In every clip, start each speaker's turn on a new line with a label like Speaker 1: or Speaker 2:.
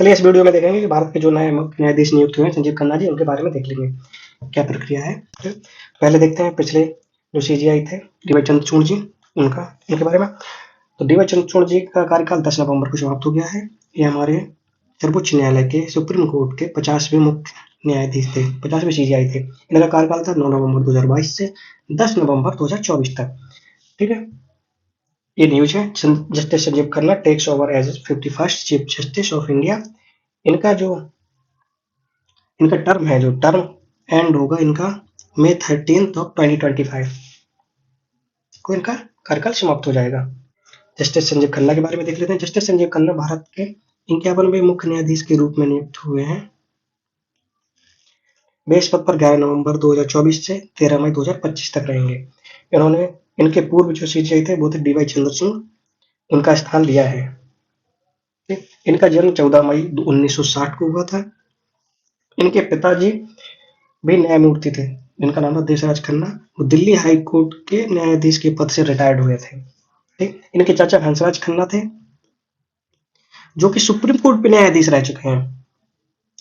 Speaker 1: चलिए इस वीडियो में देखेंगे कि भारत के जो नए मुख्य न्यायाधीश नियुक्त हुए हैं संजीव खन्ना जी, उनके बारे में देख लेंगे क्या प्रक्रिया है। पहले देखते हैं पिछले जो सीजीआई थे डीवाई चंद्रचूड़ जी, उनके बारे में। तो डीवाई चंद्रचूड़ जी का कार्यकाल 10 नवंबर को समाप्त हो गया है। ये हमारे सर्वोच्च न्यायालय के सुप्रीम कोर्ट के 50वें मुख्य न्यायाधीश थे, 50वें सीजीआई थे। इनका कार्यकाल था 9 नवंबर 2022 से 10 नवंबर 2024 तक। ठीक है, ये न्यूज है। Justice Sanjiv Khanna takes over as 51st chief justice of India. इनका टर्म है, जो टर्म एंड होगा इनका May 13 ऑफ 2025 को इनका कार्यकाल समाप्त हो जाएगा। जस्टिस संजीव खन्ना के बारे में देख लेते हैं। जस्टिस संजीव खन्ना भारत के 51वें मुख्य न्यायाधीश के रूप में नियुक्त हुए हैं। वे इस पद पर 11 नवंबर 2024 से 13 मई 2025 तक रहेंगे। इनके पूर्व जो सीजीआई थे वो थे डीवाई चंद्रचूड़, उनका स्थान लिया है। इनका जन्म 14 मई 1960 को हुआ था। इनके पिताजी भी न्यायमूर्ति थे, इनका नाम था देशराज खन्ना। वो दिल्ली हाई कोर्ट के न्यायाधीश के पद से रिटायर्ड हुए थे। ठीक, इनके चाचा हंसराज खन्ना थे, जो कि सुप्रीम कोर्ट पे न्यायाधीश रह चुके हैं।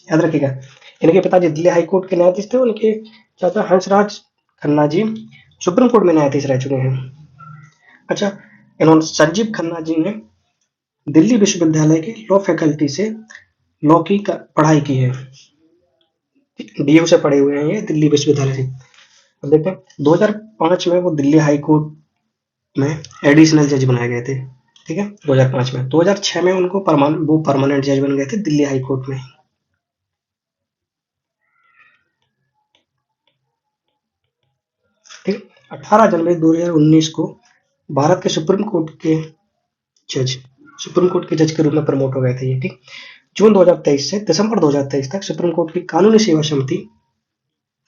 Speaker 1: याद रखिएगा, इनके पिताजी दिल्ली हाई कोर्ट के न्यायाधीश थे, उनके चाचा हंसराज खन्ना जी सुप्रीम कोर्ट में न्यायाधीश रह चुके हैं। अच्छा, इन्होंने संजीव खन्ना जी ने दिल्ली विश्वविद्यालय के लॉ फैकल्टी से लॉ की पढ़ाई की है। डीयू से पढ़े हुए हैं ये, दिल्ली विश्वविद्यालय से। अब देखते हैं 2005 में वो दिल्ली हाई कोर्ट में एडिशनल जज बनाए गए थे। ठीक है, 2005 में। 2006 में उनको परमानेंट जज बन गए थे दिल्ली हाई कोर्ट में। ठीक, 18 जनवरी 2019 को भारत के सुप्रीम कोर्ट के जज के रूप में प्रमोट हो गए थे ये। ठीक, जून 2023 से दिसंबर 2023 तक सुप्रीम कोर्ट की कानूनी सेवा समिति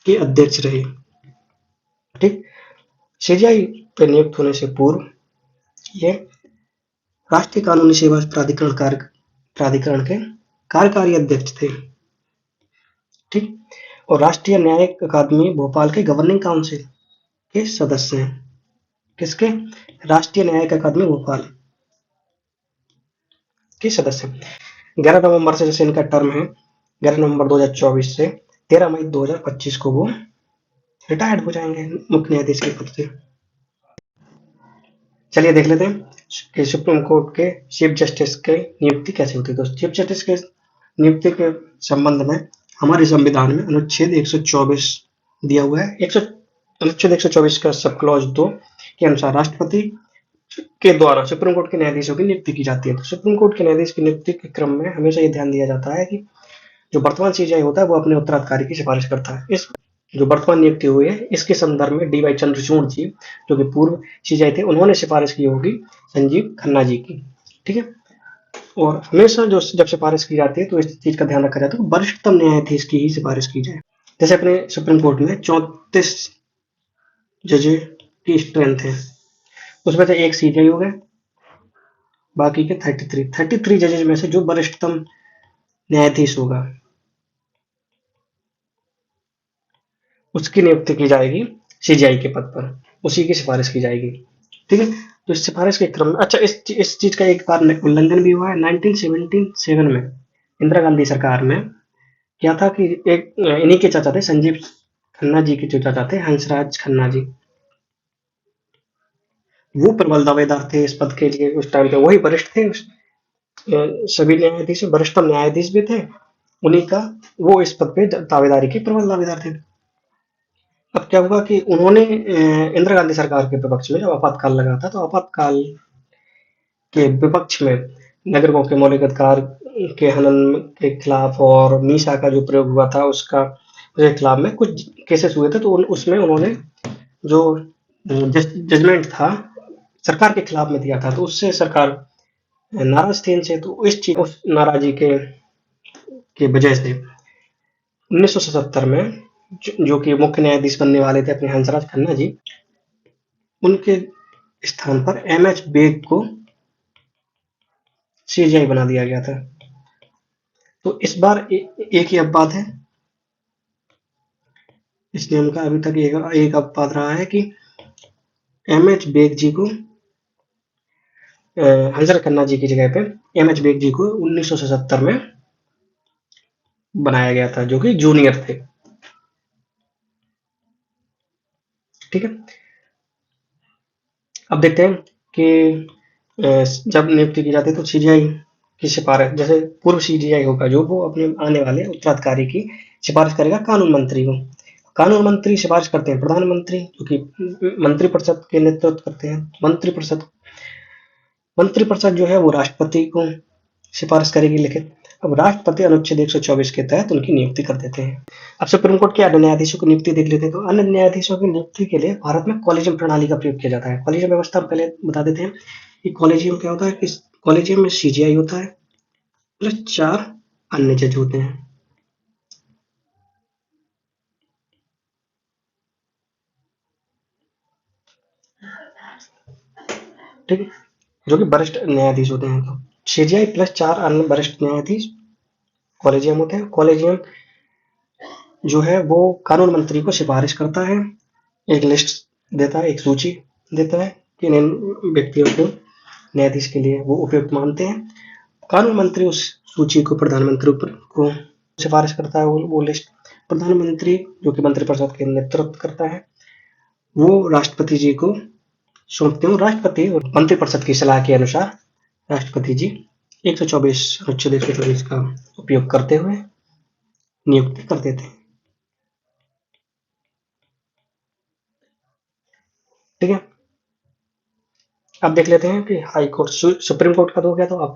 Speaker 1: के अध्यक्ष रहे। ठीक, सीजीआई पे नियुक्त होने से पूर्व ये राष्ट्रीय कानूनी सेवा प्राधिकरण के कार्यकारी अध्यक्ष थे। ठीक, और राष्ट्रीय न्यायिक अकादमी भोपाल के गवर्निंग काउंसिल के सदस्य हैं। किसके? राष्ट्रीय न्यायिक अकादमी भोपाल के सदस्य। 11 नवंबर से जैसे इनका टर्म है, 11 नवंबर 2024 से 13 मई 2025 को वो रिटायर्ड हो जाएंगे मुख्य न्यायाधीश के पद से। चलिए देख लेते हैं कि सुप्रीम कोर्ट के चीफ जस्टिस की नियुक्ति कैसे होती है। दोस्तों, चीफ जस्टिस के नियुक्ति के संबंध में हमारे संविधान में अनुच्छेद 124 दिया हुआ है। अनुच्छेद 124 का सब क्लॉज 2 के अनुसार राष्ट्रपति के द्वारा सुप्रीम कोर्ट के न्यायाधीशों की नियुक्ति की जाती है। तो सुप्रीम कोर्ट के न्यायाधीश की नियुक्ति के क्रम में हमेशा ये ध्यान दिया जाता है कि जो वर्तमान सीजीआई होता है वो अपने उत्तराधिकारी की सिफारिश करता है। इस जो वर्तमान नियुक्ति हुई है इसके संदर्भ में डीवाई चंद्रचूड़ जी, जो कि पूर्व सीजीआई थे, उन्होंने सिफारिश की होगी संजीव खन्ना जी की। ठीक है, और हमेशा जो जब सिफारिश की जाती है तो इस चीज का ध्यान रखा जाता है कि वरिष्ठतम न्यायाधीश की ही सिफारिश की जाए। जैसे अपने सुप्रीम कोर्ट में 34 जज की स्ट्रेंथ है, उसमें से एक सीजीआई हो गए, बाकी के 33 जजेज में से जो वरिष्ठतम न्यायाधीश होगा उसकी नियुक्ति की जाएगी सीजीआई के पद पर, उसी की सिफारिश की जाएगी। ठीक है, तो इस सिफारिश के क्रम में अच्छा इस चीज का एक बार उल्लंघन भी हुआ है 1977 में। इंदिरा गांधी सरकार में क्या था कि एक इन्हीं के चाचा थे, संजीव खन्ना जी के जो चाचा थे हंसराज खन्ना जी, वो प्रबल दावेदार थे इस पद के लिए। उस टाइम पे वही वरिष्ठ थे, सभी न्यायाधीश वरिष्ठतम न्यायाधीश भी थे, उन्हीं का वो इस पद पे दावेदारी के प्रबल दावेदार थे। अब क्या हुआ कि उन्होंने इंदिरा गांधी सरकार के विपक्ष में जब आपातकाल लगा था, तो आपातकाल के विपक्ष में नागरिकों के मौलिक अधिकार के हनन के खिलाफ और मीसा का जो प्रयोग हुआ था उसके खिलाफ में कुछ केसेस हुए थे। तो उसमें उन्होंने जो जजमेंट था सरकार के खिलाफ में दिया था, तो उससे सरकार नाराज थी इनसे। तो उस नाराजगी के वजह से 1977 में जो कि मुख्य न्यायाधीश बनने वाले थे अपने हंसराज खन्ना जी, उनके स्थान पर एमएच बेग को सीजीआई बना दिया गया था। तो इस बार एक ही अपवाद है इस नियम का, अभी तक एक अपवाद रहा है कि एमएच बेग जी को हंसराज खन्ना जी की जगह पे एमएच बेग जी को 1977 में बनाया गया था, जो कि जूनियर थे। ठीक है, अब देखते हैं कि जब नियुक्ति की जाती है तो सीजीआई की सिफारिश, जैसे पूर्व सीजीआई होगा जो वो अपने आने वाले उत्तराधिकारी की सिफारिश करेगा कानून मंत्री को। कानून मंत्री सिफारिश करते हैं प्रधानमंत्री, जो कि मंत्रिपरिषद के नेतृत्व करते हैं। मंत्रिपरिषद जो है वो राष्ट्रपति को सिफारिश करेगी लिखित। अब राष्ट्रपति अनुच्छेद 124 के तहत उनकी नियुक्ति कर देते हैं। अब सुप्रीम कोर्ट के अन्य न्यायाधीशों की नियुक्ति देख लेते हैं। तो अन्य न्यायाधीशों की नियुक्ति के लिए भारत में कॉलेजियम प्रणाली का प्रयोग किया जाता है। कॉलेजियम व्यवस्था पहले बता देते हैं कि कॉलेजियम क्या होता है। कि कॉलेजियम में सीजीआई होता है प्लस 4 अन्य जज होते हैं। ठीक है, जो कि वरिष्ठ न्यायाधीश होते हैं। तो सीजीआई प्लस 4 अन्य वरिष्ठ न्यायाधीश कॉलेजियम होते हैं। कॉलेजियम जो है वो कानून मंत्री को सिफारिश करता है, एक लिस्ट देता है, एक सूची देता है कि इन व्यक्तियों को न्यायाधीश के लिए वो उपयुक्त मानते हैं। कानून मंत्री उस सूची को प्रधानमंत्री को सिफारिश करता है, वो लिस्ट प्रधानमंत्री जो कि मंत्रिपरिषद के नेतृत्व करता है, वो राष्ट्रपति जी को सौंपते हैं। राष्ट्रपति और मंत्रिपरिषद की सलाह के अनुसार राष्ट्रपति जी 124 अनुच्छेद 124 का उपयोग करते हुए नियुक्ति कर देते हैं। ठीक है, अब देख लेते हैं कि हाई कोर्ट सुप्रीम कोर्ट का तो हो गया। तो अब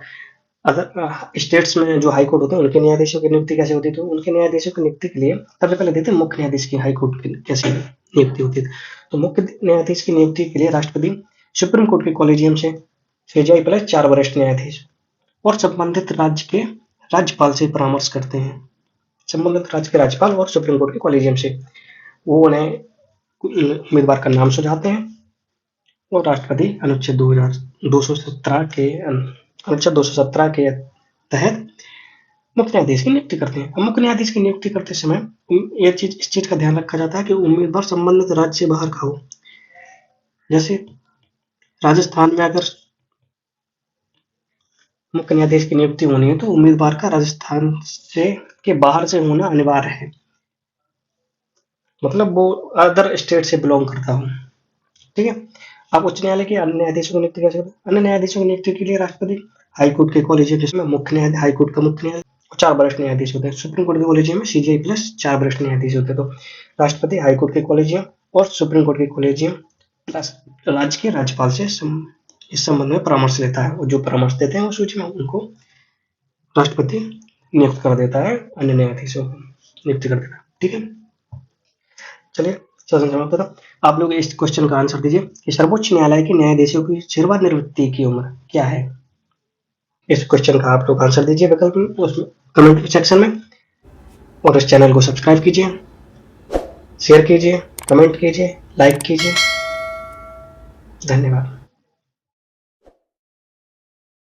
Speaker 1: अदर स्टेट्स में जो हाई कोर्ट होते हैं उनके न्यायाधीशों की नियुक्ति कैसे होती है। तो उनके न्यायाधीशों की नियुक्ति के लिए सबसे पहले देते हैं मुख्य न्यायाधीश की हाई कोर्ट की कैसे नियुक्ति होती है। तो मुख्य न्यायाधीश की नियुक्ति के लिए राष्ट्रपति सुप्रीम कोर्ट के कॉलेजियम से सीजीआई प्लस 4 वरिष्ठ न्यायाधीश और संबंधित राज्य के राज्यपाल से परामर्श करते हैं। संबंधित राज्य के राज्यपाल और सुप्रीम कोर्ट के कॉलेजियम से वो उन्हें उम्मीदवार का नाम सुझाते हैं और राष्ट्रपति अनुच्छेद 217 के तहत मुख्य न्यायाधीश की नियुक्ति करते हैं। अब मुख्य न्यायाधीश की नियुक्ति करते समय इस चीज का ध्यान रखा जाता है कि उम्मीदवार संबंधित राज्य से बाहर का हो। जैसे राजस्थान में अगर मुख्य न्यायाधीश की नियुक्ति होनी है तो उम्मीदवार का राजस्थान से के बाहर से होना अनिवार्य है, मतलब वो अदर स्टेट से बिलोंग करता हो। ठीक है, अब उच्च न्यायालय के अन्य न्यायाधीशों की नियुक्ति कैसे होती है। अन्य न्यायाधीशों की नियुक्ति के लिए राष्ट्रपति हाईकोर्ट के कॉलेजियम, जिसमें मुख्य न्यायाधीश हाईकोर्ट का मुख्य न्यायाधीश और 4 वरिष्ठ न्यायाधीश होते हैं। सुप्रीम कोर्ट के कॉलेजियम में सीजीआई प्लस 4 वरिष्ठ न्यायाधीश होते हैं। तो राष्ट्रपति हाईकोर्ट के कॉलेजियम और सुप्रीम कोर्ट के कॉलेजियम प्लस राज्य के राज्यपाल से इस संबंध में परामर्श लेता है और जो परामर्श देते हैं उस सूची में उनको राष्ट्रपति नियुक्त कर देता है, अन्य न्यायाधीशों को नियुक्त कर देता है। ठीक है, चलिए सेशन समाप्त होता। आप लोग इस क्वेश्चन का आंसर दीजिए कि सर्वोच्च न्यायालय के न्यायाधीशों की सेवानिवृत्ति की उम्र क्या है। इस क्वेश्चन का आप लोग आंसर दीजिए विकल्प में, उसमें कमेंट सेक्शन में, और इस चैनल को सब्सक्राइब कीजिए, शेयर कीजिए, कमेंट कीजिए, लाइक कीजिए। धन्यवाद।